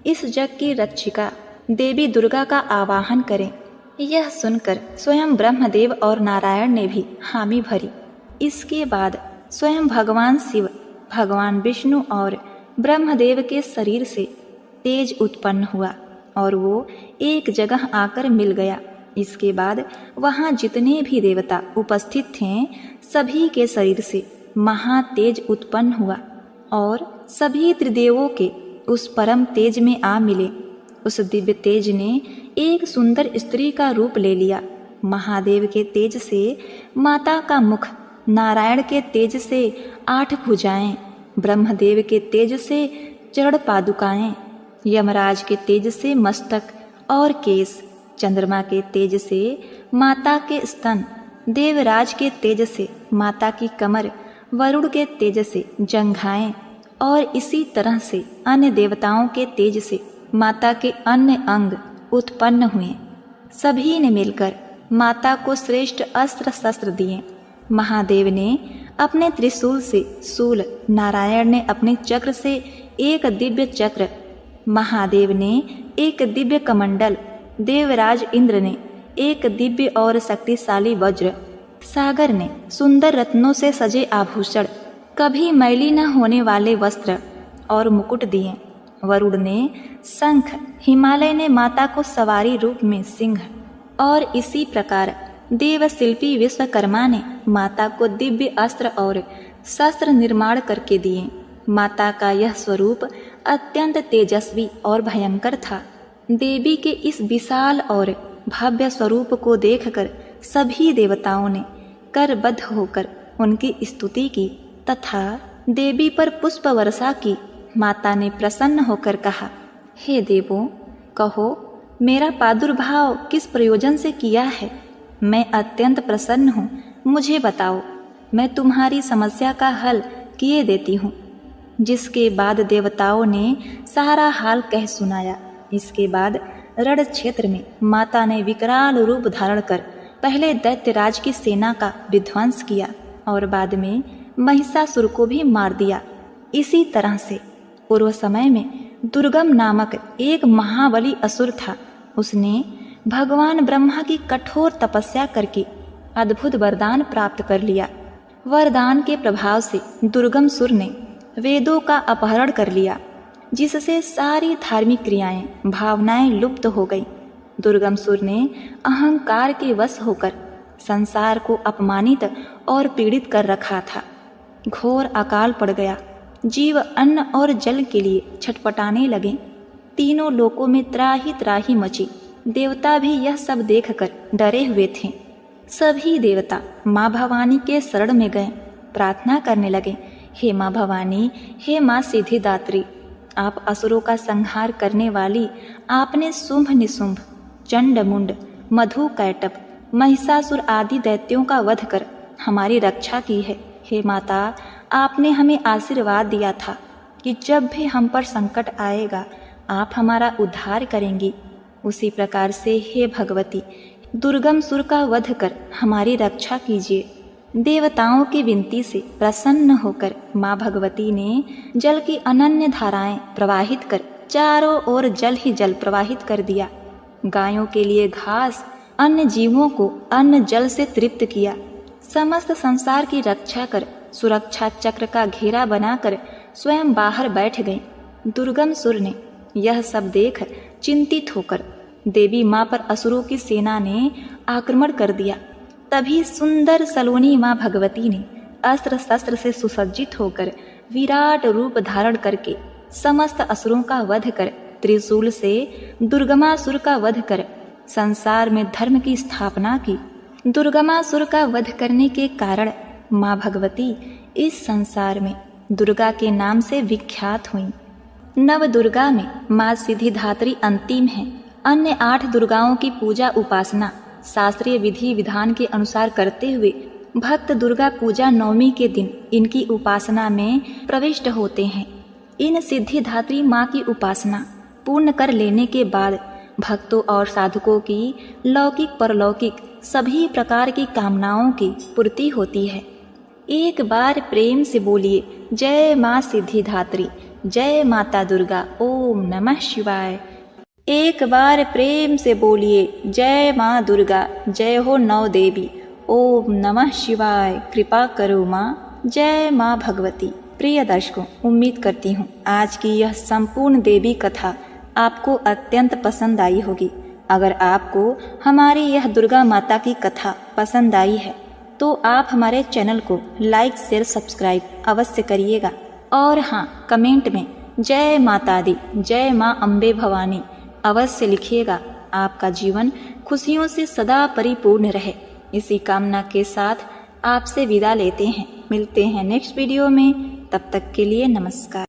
इस जग की रक्षिका देवी दुर्गा का आवाहन करें। यह सुनकर स्वयं ब्रह्मदेव और नारायण ने भी हामी भरी। इसके बाद स्वयं भगवान शिव, भगवान विष्णु और ब्रह्मदेव के शरीर से तेज उत्पन्न हुआ और वो एक जगह आकर मिल गया। इसके बाद वहाँ जितने भी देवता उपस्थित थे सभी के शरीर से महातेज उत्पन्न हुआ और सभी त्रिदेवों के उस परम तेज में आ मिले। उस दिव्य तेज ने एक सुंदर स्त्री का रूप ले लिया। महादेव के तेज से माता का मुख, नारायण के तेज से 8 भुजाएं, ब्रह्मदेव के तेज से चरण पादुकाएं, यमराज के तेज से मस्तक और केस, चंद्रमा के तेज से माता के स्तन, देवराज के तेज से माता की कमर, वरुण के तेज से जंघाएं और इसी तरह से अन्य देवताओं के तेज से माता के अन्य अंग उत्पन्न हुए। सभी ने मिलकर माता को श्रेष्ठ अस्त्र शस्त्र दिए। महादेव ने अपने त्रिशूल से शूल, नारायण ने अपने चक्र से एक दिव्य चक्र, महादेव ने एक दिव्य कमंडल, देवराज इंद्र ने एक दिव्य और शक्तिशाली वज्र, सागर ने सुंदर रत्नों से सजे आभूषण, कभी मैली न होने वाले वस्त्र और मुकुट दिए। वरुण ने शंख, हिमालय ने माता को सवारी रूप में सिंह और इसी प्रकार देवशिल्पी विश्वकर्मा ने माता को दिव्य अस्त्र और शस्त्र निर्माण करके दिए। माता का यह स्वरूप अत्यंत तेजस्वी और भयंकर था। देवी के इस विशाल और भव्य स्वरूप को देखकर सभी देवताओं ने करबद्ध होकर उनकी स्तुति की तथा देवी पर पुष्प वर्षा की। माता ने प्रसन्न होकर कहा, हे देवों, कहो मेरा प्रादुर्भाव किस प्रयोजन से किया है? मैं अत्यंत प्रसन्न हूँ, मुझे बताओ, मैं तुम्हारी समस्या का हल किए देती हूँ। जिसके बाद देवताओं ने सारा हाल कह सुनाया। इसके बाद रण क्षेत्र में माता ने विकराल रूप धारण कर पहले दैत्यराज की सेना का विध्वंस किया और बाद में महिषासुर को भी मार दिया। इसी तरह से पूर्व समय में दुर्गम नामक एक महाबली असुर था। उसने भगवान ब्रह्मा की कठोर तपस्या करके अद्भुत वरदान प्राप्त कर लिया। वरदान के प्रभाव से दुर्गम सुर ने वेदों का अपहरण कर लिया, जिससे सारी धार्मिक क्रियाएं, भावनाएं लुप्त हो गई। दुर्गम सुर ने अहंकार के वश होकर संसार को अपमानित और पीड़ित कर रखा था। घोर अकाल पड़ गया। जीव अन्न और जल के लिए छटपटाने लगे। तीनों लोकों में त्राही त्राही मची। देवता भी यह सब देखकर डरे हुए थे। सभी देवता माँ भवानी के शरण में गए, प्रार्थना करने लगे, हे माँ भवानी, हे माँ सिद्धिदात्री, आप असुरों का संहार करने वाली, आपने शुंभ निशुंभ, चंड मुंड, मधु कैटप, महिषासुर आदि दैत्यों का वध कर हमारी रक्षा की है। हे माता, आपने हमें आशीर्वाद दिया था कि जब भी हम पर संकट आएगा आप हमारा उद्धार करेंगी। उसी प्रकार से हे भगवती, दुर्गम सुर का वध कर हमारी रक्षा कीजिए। देवताओं की विनती से प्रसन्न होकर माँ भगवती ने जल की अनन्य धाराएं प्रवाहित कर चारों ओर जल ही जल प्रवाहित कर दिया। गायों के लिए घास, अन्य जीवों को अन्न जल से तृप्त किया। समस्त संसार की रक्षा कर सुरक्षा चक्र का घेरा बनाकर स्वयं बाहर बैठ गए। दुर्गम सुर ने यह सब देख चिंतित होकर देवी माँ पर असुरों की सेना ने आक्रमण कर दिया। तभी सुंदर सलोनी माँ भगवती ने अस्त्र शस्त्र से सुसज्जित होकर विराट रूप धारण करके समस्त असुरों का वध कर त्रिशूल से दुर्गमासुर का वध कर संसार में धर्म की स्थापना की। दुर्गमासुर का वध करने के कारण माँ भगवती इस संसार में दुर्गा के नाम से विख्यात हुई। नव दुर्गा में माँ सिद्धिदात्री अंतिम है। अन्य 8 दुर्गाओं की पूजा उपासना शास्त्रीय विधि विधान के अनुसार करते हुए भक्त दुर्गा पूजा नवमी के दिन इनकी उपासना में प्रविष्ट होते हैं। इन सिद्धिदात्री माँ की उपासना पूर्ण कर लेने के बाद भक्तों और साधकों की लौकिक परलौकिक सभी प्रकार की कामनाओं की पूर्ति होती है। एक बार प्रेम से बोलिए, जय माँ सिद्धिदात्री, जय माता दुर्गा, ओम नमः शिवाय। एक बार प्रेम से बोलिए, जय माँ दुर्गा, जय हो नौ देवी, ओम नमः शिवाय, कृपा करो माँ, जय माँ भगवती। प्रिय दर्शकों, उम्मीद करती हूँ आज की यह संपूर्ण देवी कथा आपको अत्यंत पसंद आई होगी। अगर आपको हमारी यह दुर्गा माता की कथा पसंद आई है तो आप हमारे चैनल को लाइक शेयर सब्सक्राइब अवश्य करिएगा। और हाँ, कमेंट में जय माता दी, जय माँ अम्बे भवानी अवश्य लिखिएगा। आपका जीवन खुशियों से सदा परिपूर्ण रहे, इसी कामना के साथ आपसे विदा लेते हैं। मिलते हैं नेक्स्ट वीडियो में, तब तक के लिए नमस्कार।